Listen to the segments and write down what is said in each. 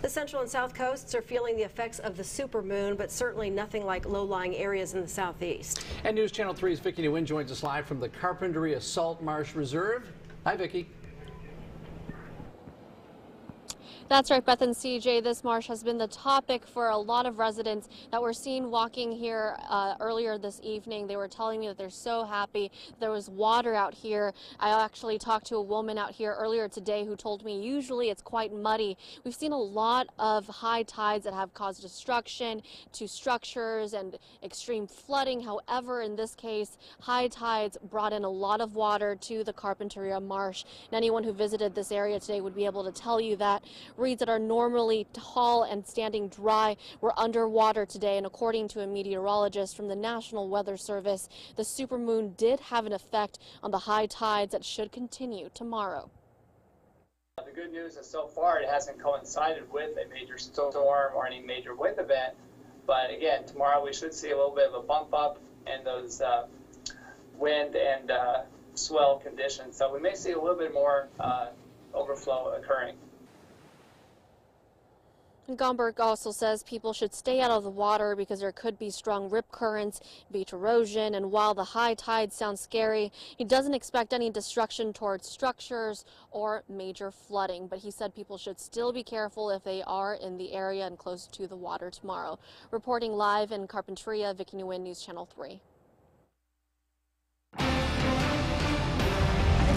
The central and south coasts are feeling the effects of the supermoon, but certainly nothing like low-lying areas in the southeast. And News Channel 3's Vicki Nguyen joins us live from the Carpinteria Salt Marsh Reserve. Hi, Vicki. That's right, Beth and CJ. This marsh has been the topic for a lot of residents that were seen walking here earlier this evening. They were telling me that they're so happy there was water out here. I actually talked to a woman out here earlier today who told me usually it's quite muddy. We've seen a lot of high tides that have caused destruction to structures and extreme flooding. However, in this case, high tides brought in a lot of water to the Carpinteria Marsh. And anyone who visited this area today would be able to tell you that reeds that are normally tall and standing dry were underwater today, and according to a meteorologist from the National Weather Service, the supermoon did have an effect on the high tides that should continue tomorrow. The good news is so far it hasn't coincided with a major storm or any major wind event, but again, tomorrow we should see a little bit of a bump up in those wind and swell conditions, so we may see a little bit more overflow occurring. Gomberg also says people should stay out of the water because there could be strong rip currents, beach erosion, and while the high tides sound scary, he doesn't expect any destruction towards structures or major flooding. But he said people should still be careful if they are in the area and close to the water tomorrow. Reporting live in Carpinteria, Vicki Nguyen, News Channel 3.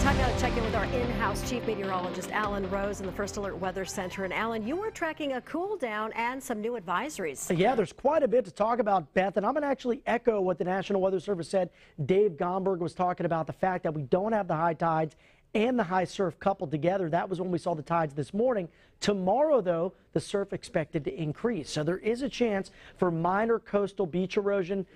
Time now to check in with our in-house chief meteorologist, Alan Rose, in the First Alert Weather Center. And Alan, you are tracking a cool down and some new advisories. Yeah, there's quite a bit to talk about, Beth, and I'm going to actually echo what the National Weather Service said. Dave Gomberg was talking about the fact that we don't have the high tides and the high surf coupled together. That was when we saw the tides this morning. Tomorrow, though, the surf expected to increase. So there is a chance for minor coastal beach erosion.